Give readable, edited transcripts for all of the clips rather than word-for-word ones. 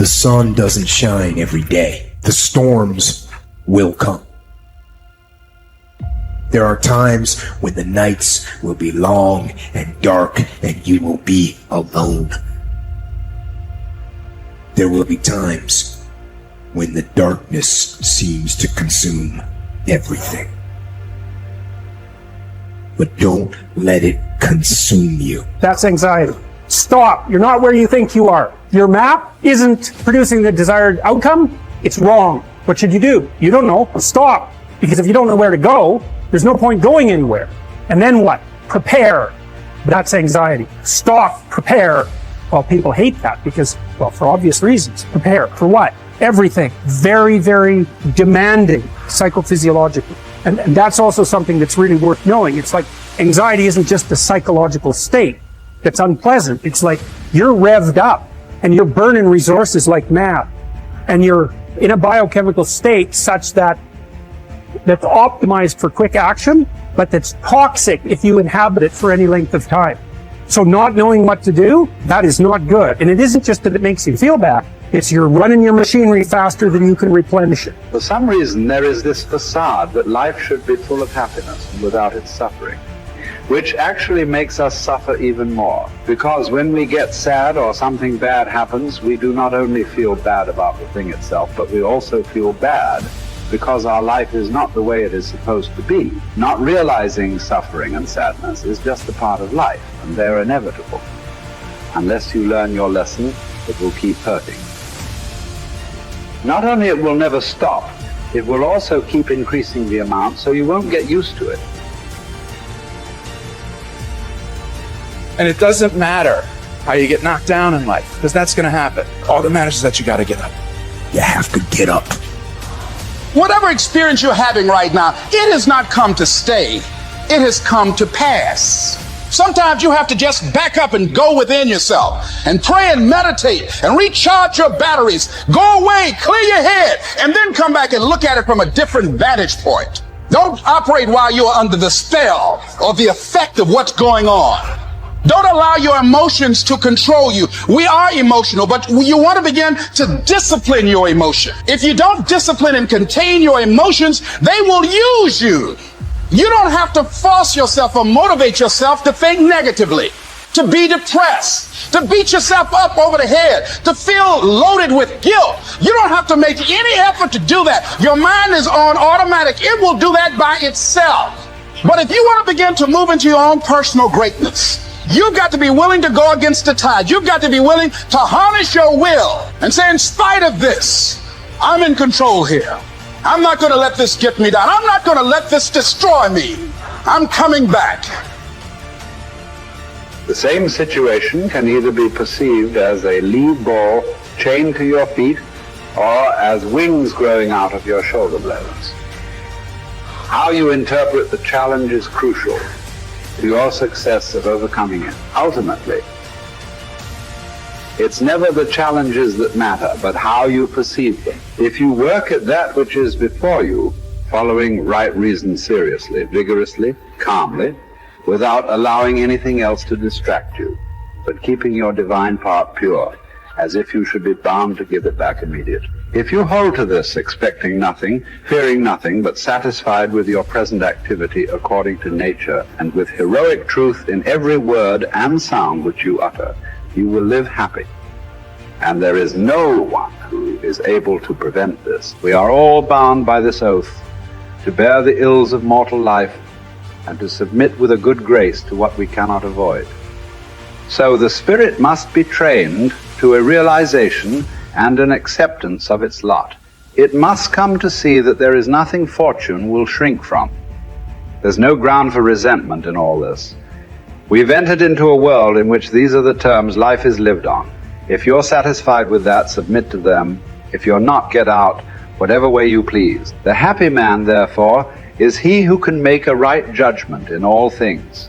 The sun doesn't shine every day. The storms will come. There are times when the nights will be long and dark and you will be alone. There will be times when the darkness seems to consume everything. But don't let it consume you. That's anxiety. Stop. You're not where you think you are. Your map isn't producing the desired outcome. It's wrong. What should you do? You don't know. Stop. Because if you don't know where to go, there's no point going anywhere. And then what? Prepare. That's anxiety. Stop. Prepare. Well, people hate that because, well, for obvious reasons. Prepare. For what? Everything. Very, very demanding psychophysiologically. And that's also something that's really worth knowing. It's like anxiety isn't just a psychological state that's unpleasant. It's like you're revved up and you're burning resources like mad. And you're in a biochemical state such that's optimized for quick action, but that's toxic if you inhabit it for any length of time. So not knowing what to do, that is not good. And it isn't just that it makes you feel bad. It's you're running your machinery faster than you can replenish it. For some reason, there is this facade that life should be full of happiness and without its suffering, which actually makes us suffer even more. Because when we get sad or something bad happens, we do not only feel bad about the thing itself, but we also feel bad because our life is not the way it is supposed to be. Not realizing suffering and sadness is just a part of life, and they're inevitable. Unless you learn your lesson, it will keep hurting. Not only it will never stop, it will also keep increasing the amount, so you won't get used to it. And it doesn't matter how you get knocked down in life, because that's going to happen. All that matters is that you got to get up. You have to get up. Whatever experience you're having right now, it has not come to stay. It has come to pass. Sometimes you have to just back up and go within yourself and pray and meditate and recharge your batteries. Go away, clear your head, and then come back and look at it from a different vantage point. Don't operate while you're under the spell or the effect of what's going on. Don't allow your emotions to control you. We are emotional, but you want to begin to discipline your emotion. If you don't discipline and contain your emotions, they will use you. You don't have to force yourself or motivate yourself to think negatively, to be depressed, to beat yourself up over the head, to feel loaded with guilt. You don't have to make any effort to do that. Your mind is on automatic. It will do that by itself. But if you want to begin to move into your own personal greatness, you've got to be willing to go against the tide. You've got to be willing to harness your will and say, in spite of this, I'm in control here. I'm not going to let this get me down. I'm not going to let this destroy me. I'm coming back. The same situation can either be perceived as a lead ball chained to your feet or as wings growing out of your shoulder blades. How you interpret the challenge is crucial to your success of overcoming it. Ultimately, it's never the challenges that matter, but how you perceive them. If you work at that which is before you, following right reason seriously, vigorously, calmly, without allowing anything else to distract you, but keeping your divine part pure, as if you should be bound to give it back immediately. If you hold to this, expecting nothing, fearing nothing, but satisfied with your present activity according to nature, and with heroic truth in every word and sound which you utter, you will live happy. And there is no one who is able to prevent this. We are all bound by this oath to bear the ills of mortal life and to submit with a good grace to what we cannot avoid. So the spirit must be trained to a realization and an acceptance of its lot. It must come to see that there is nothing fortune will shrink from. There's no ground for resentment in all this. We've entered into a world in which these are the terms life is lived on. If you're satisfied with that, submit to them. If you're not, get out, whatever way you please. The happy man, therefore, is he who can make a right judgment in all things.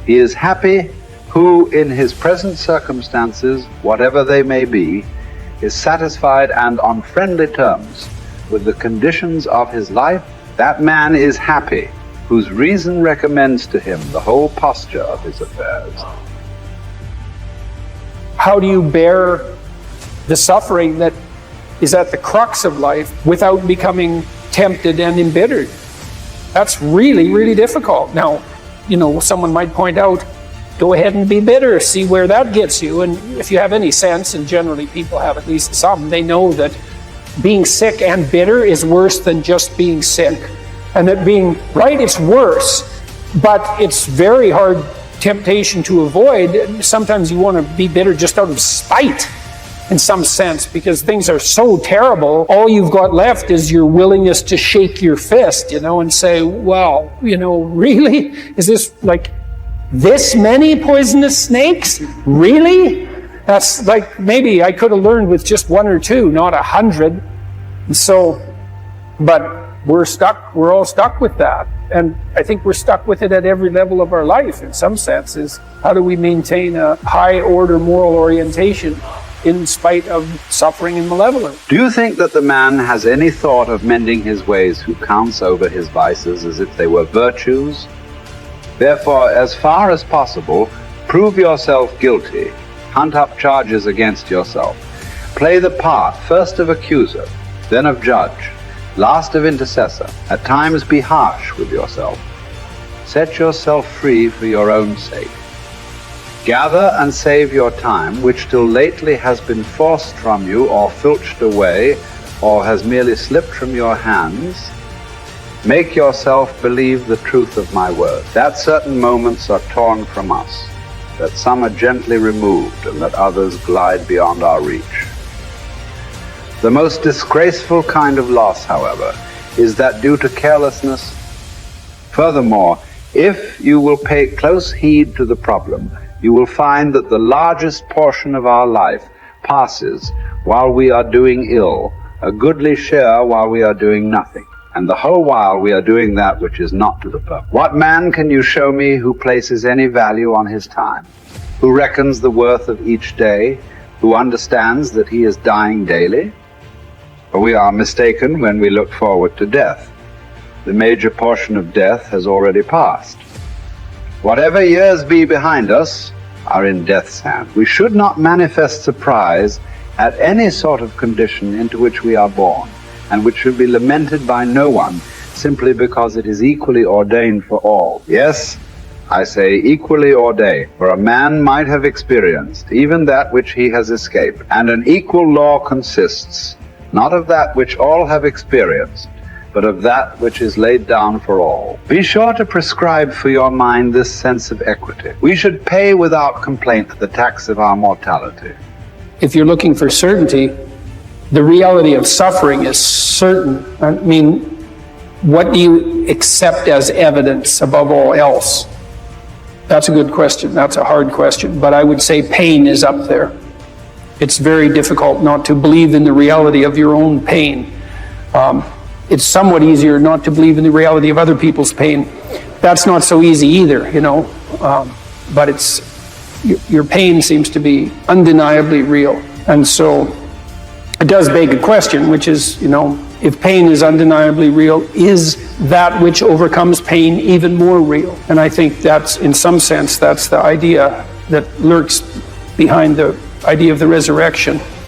He is happy who, in his present circumstances, whatever they may be, is satisfied and on friendly terms with the conditions of his life. That man is happy, whose reason recommends to him the whole posture of his affairs. How do you bear the suffering that is at the crux of life without becoming tempted and embittered. That's really, really difficult. Now, someone might point out, go ahead and be bitter, see where that gets you. And if you have any sense, and generally people have at least some, they know that being sick and bitter is worse than just being sick. And that being right, it's worse, but it's very hard temptation to avoid. Sometimes you want to be bitter just out of spite, in some sense, because things are so terrible. All you've got left is your willingness to shake your fist, and say, well, really? Is this like this many poisonous snakes? Really? That's like, maybe I could have learned with just 1 or 2, not 100. And so, but we're all stuck with that. And I think we're stuck with it at every level of our life, in some senses. How do we maintain a high order moral orientation in spite of suffering and malevolence? Do you think that the man has any thought of mending his ways who counts over his vices as if they were virtues? Therefore, as far as possible, prove yourself guilty, hunt up charges against yourself, play the part first of accuser, then of judge, last of intercessor. At times be harsh with yourself. Set yourself free for your own sake. Gather and save your time, which till lately has been forced from you, or filched away, or has merely slipped from your hands. Make yourself believe the truth of my word, that certain moments are torn from us, that some are gently removed, and that others glide beyond our reach. The most disgraceful kind of loss, however, is that due to carelessness. Furthermore, if you will pay close heed to the problem, you will find that the largest portion of our life passes while we are doing ill, a goodly share while we are doing nothing, and the whole while we are doing that which is not to the purpose. What man can you show me who places any value on his time, who reckons the worth of each day, who understands that he is dying daily? For we are mistaken when we look forward to death. The major portion of death has already passed. Whatever years be behind us are in death's hand. We should not manifest surprise at any sort of condition into which we are born, and which should be lamented by no one, simply because it is equally ordained for all. Yes, I say equally ordained, for a man might have experienced even that which he has escaped, and an equal law consists not of that which all have experienced, but of that which is laid down for all. Be sure to prescribe for your mind this sense of equity. We should pay without complaint the tax of our mortality. If you're looking for certainty, the reality of suffering is certain. I mean, what do you accept as evidence above all else? That's a good question. That's a hard question. But I would say pain is up there. It's very difficult not to believe in the reality of your own pain. It's somewhat easier not to believe in the reality of other people's pain. That's not so easy either, but your pain seems to be undeniably real. And so it does beg a question, which is, if pain is undeniably real, is that which overcomes pain even more real? And I think that's, in some sense, that's the idea that lurks behind the idea of the resurrection.